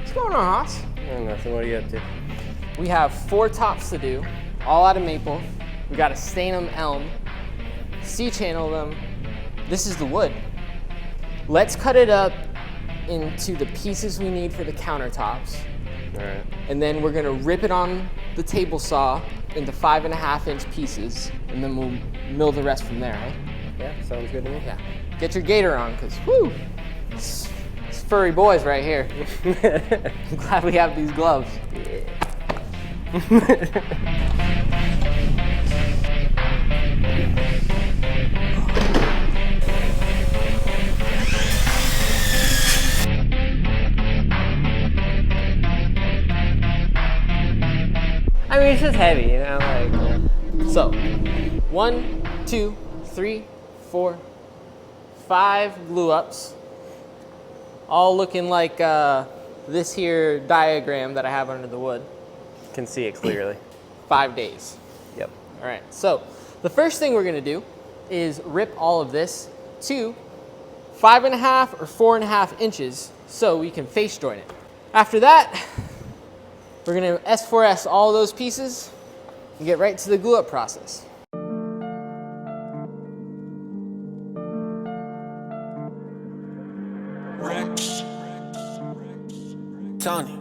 What's going on, Haas? Nothing. What are you up to? We have 4 tops to do, all out of maple. We gotta stain them elm, C-channel them. This is the wood. Let's cut it up into the pieces we need for the countertops. All right. And then we're gonna rip it on the table saw into 5.5-inch pieces, and then we'll mill the rest from there, right? Yeah, sounds good to me. Yeah. Get your gator on, cause whoo, it's furry boys right here. I'm glad we have these gloves. I mean, it's just heavy, you know, like. So, 1, 2, 3, 4, 5 glue ups, all looking like this here diagram that I have under the wood. Can see it clearly. 5 days. Yep. All right, so the first thing we're gonna do is rip all of this to 5.5 or 4.5 inches so we can face joint it. After that, we're gonna S4S all those pieces and get right to the glue up process. Tony,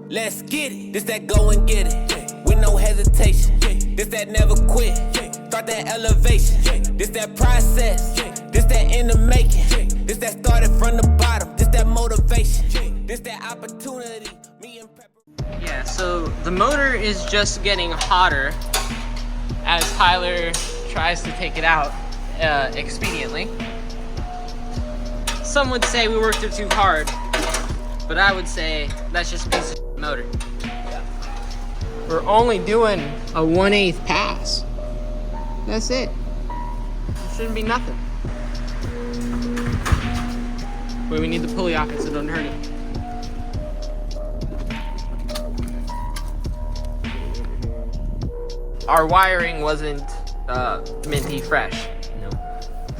let's get it. This that go and get it with no hesitation. This that never quit. Start that elevation. This that process. This that in the making. This that started from the bottom. This that motivation. This that opportunity. Me and Pepper. Yeah, so the motor is just getting hotter as Tyler tries to take it out expediently. Some would say we worked it too hard, but I would say that's just a piece of motor. We're only doing a 1/8 pass. That's it. It shouldn't be nothing. But we need the pulley off it so it doesn't hurt it. Our wiring wasn't minty fresh. Nope.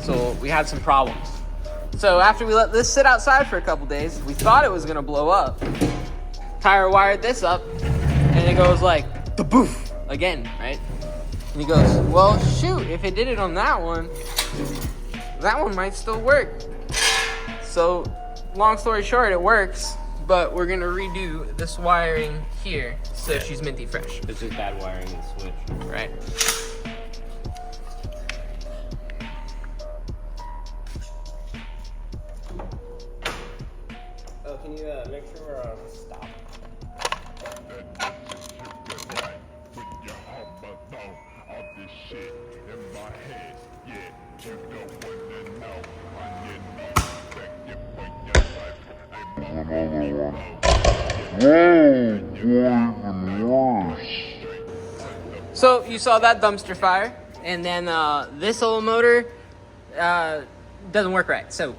So we had some problems. So after we let this sit outside for a couple days, we thought it was gonna blow up. Tyler wired this up, and it goes like, the boof, again, right? And he goes, well, shoot, if it did it on that one might still work. So, long story short, it works, but we're gonna redo this wiring here so she's minty fresh. It's just bad wiring in the switch. Right. Oh, can you make sure we're on stop? So you saw that dumpster fire, and then this old motor doesn't work right. So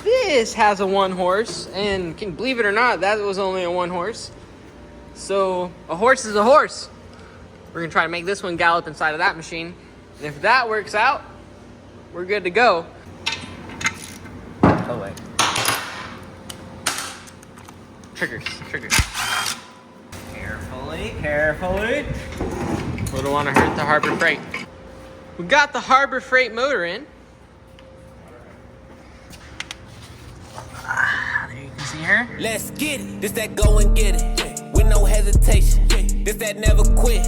this has a 1 horse, and can believe it or not, that was only a 1 horse. So a horse is a horse. We're gonna try to make this one gallop inside of that machine, and if that works out, we're good to go. Oh wait. Triggers. Carefully. We don't want to hurt the Harbor Freight. We got the Harbor Freight motor in. There you can see her. Let's get it. This that go and get it with no hesitation. This that never quit.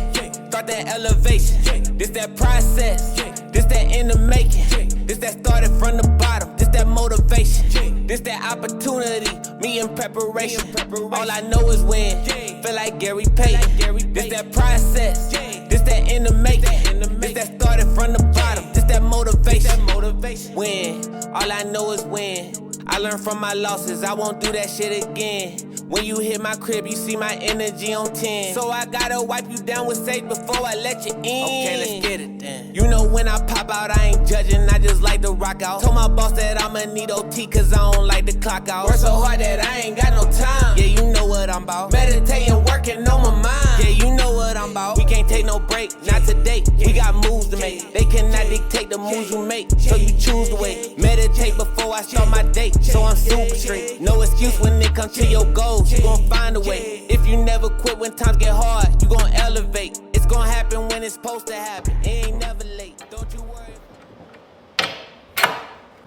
Start that elevation. This that process. This that in the making. This that started from the bottom. This that motivation. This that opportunity. Me in preparation. All I know is win. Feel like Gary Payton. This that process. This that in the making. This that started from the bottom. This that motivation. Win. All I know is win. I learned from my losses, I won't do that shit again. When you hit my crib, you see my energy on 10. So I gotta wipe you down with sage before I let you in. Okay, let's get it then. You know when I pop out, I ain't judging, I just like to rock out. Told my boss that I'ma need OT cause I don't like to clock out. Work so hard that I ain't got no time. Yeah, you know what I'm about. Meditating, working on my mind. Yeah, you know what I'm about. We can't take no break, not today. We got moves to make. They can cannot dictate the moves you make, so you choose the way. Meditate before I start my day, so I'm super straight. No excuse when it comes to your goals, you gon' find a way. If you never quit when times get hard, you gon' elevate. It's gon' happen when it's supposed to happen. It ain't never late. Don't you worry.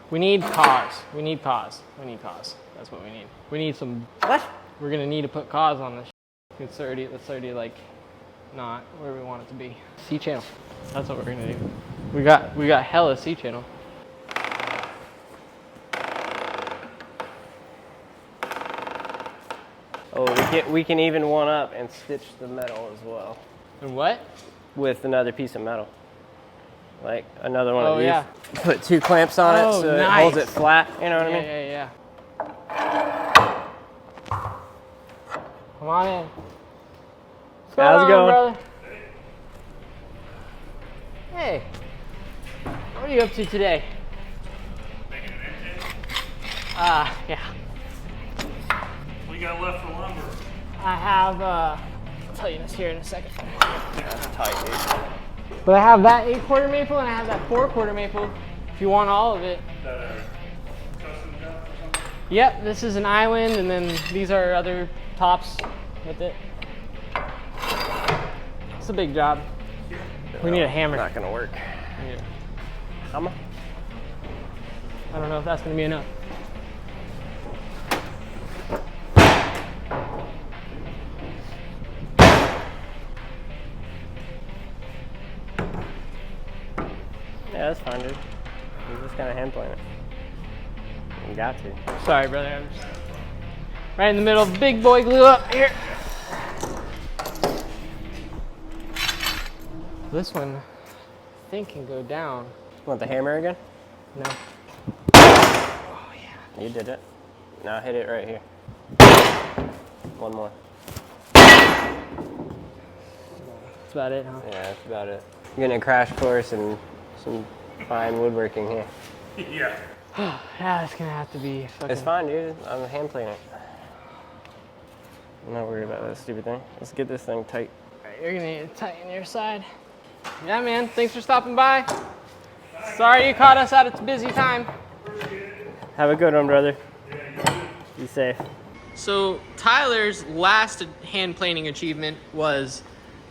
We need cause. We need cause. We need cause. That's what we need. We need some. What? We're gonna need to put cause on this. It's already like not where we want it to be. C channel. That's what we're gonna do. We got hella C channel. Oh, we can even one up and stitch the metal as well. And what? With another piece of metal. Like another one of these. Yeah. Put 2 clamps on it so it holds it flat. You know what I mean? Yeah. Come on in. How's it going, brother? Hey. What are you up to today? Making an engine? Yeah. What you got left for lumber? I have, I'll tell you this here in a second. That's tight, dude. But I have that 8/4 maple and I have that 4/4 maple. If you want all of it. Is that a custom job or something? Yep, this is an island and then these are other tops with it. It's a big job. We need a hammer. Not gonna work. Hammer? I don't know if that's gonna be enough. Yeah, that's fine, dude. You're just kind of hand playing it. You got to. Sorry, brother. I'm just right in the middle of big boy glue up here. This one, I think, can go down. Want the hammer again? No. Oh, yeah. You did it. Now hit it right here. One more. That's about it, huh? Yeah, that's about it. You're getting a crash course in some fine woodworking here. Yeah. Yeah, it's gonna have to be fucking... It's fine, dude. I'm hand planing it. I'm not worried about that stupid thing. Let's get this thing tight. All right, you're gonna need to tighten your side. Yeah, man. Thanks for stopping by. Sorry you caught us at its busy time. Have a good one, brother. Be safe. So Tyler's last hand planing achievement was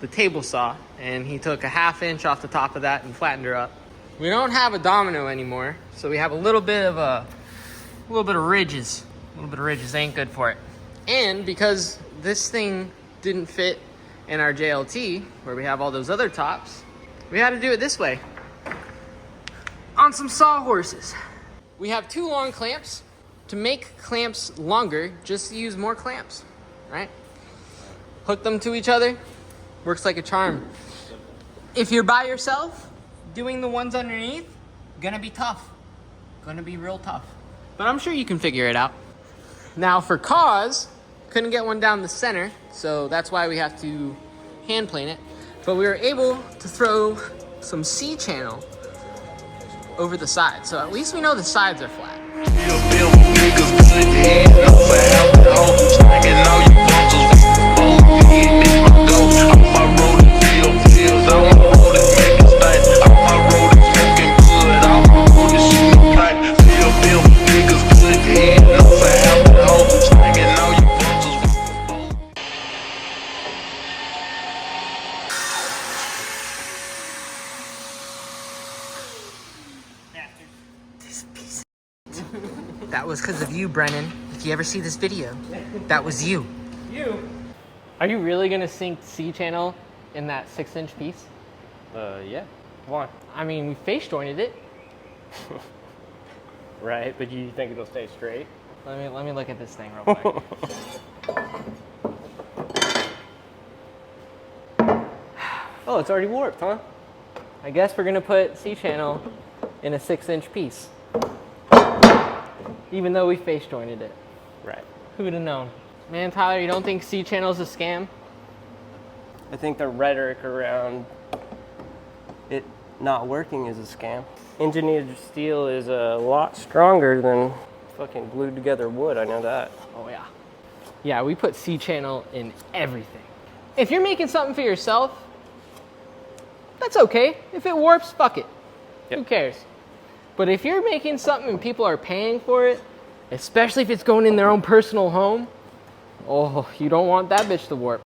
the table saw, and he took a 1/2 inch off the top of that and flattened her up. We don't have a domino anymore, so we have a little bit of ridges. A little bit of ridges ain't good for it. And because this thing didn't fit in our JLT, where we have all those other tops, we had to do it this way on some sawhorses. We have 2 long clamps. To make clamps longer, just use more clamps, right? Hook them to each other, works like a charm. If you're by yourself, doing the ones underneath, gonna be tough. Gonna be real tough. But I'm sure you can figure it out. Now for cause, couldn't get one down the center, so that's why we have to hand plane it. But we were able to throw some C-channel over the sides, so at least we know the sides are flat. That was because of you, Brennan. If you ever see this video, that was you. You? Are you really gonna sink C-channel in that 6-inch piece? Yeah. Why? I mean, we face jointed it. Right, but you think it'll stay straight? Let me look at this thing real quick. Oh, it's already warped, huh? I guess we're gonna put C-channel in a 6-inch piece. Even though we face jointed it. Right. Who would have known? Man, Tyler, you don't think C-channel is a scam? I think the rhetoric around it not working is a scam. Engineered steel is a lot stronger than fucking glued together wood, I know that. Oh yeah. Yeah, we put C-channel in everything. If you're making something for yourself, that's okay. If it warps, fuck it. Yep. Who cares? But if you're making something and people are paying for it, especially if it's going in their own personal home, oh, you don't want that bitch to warp.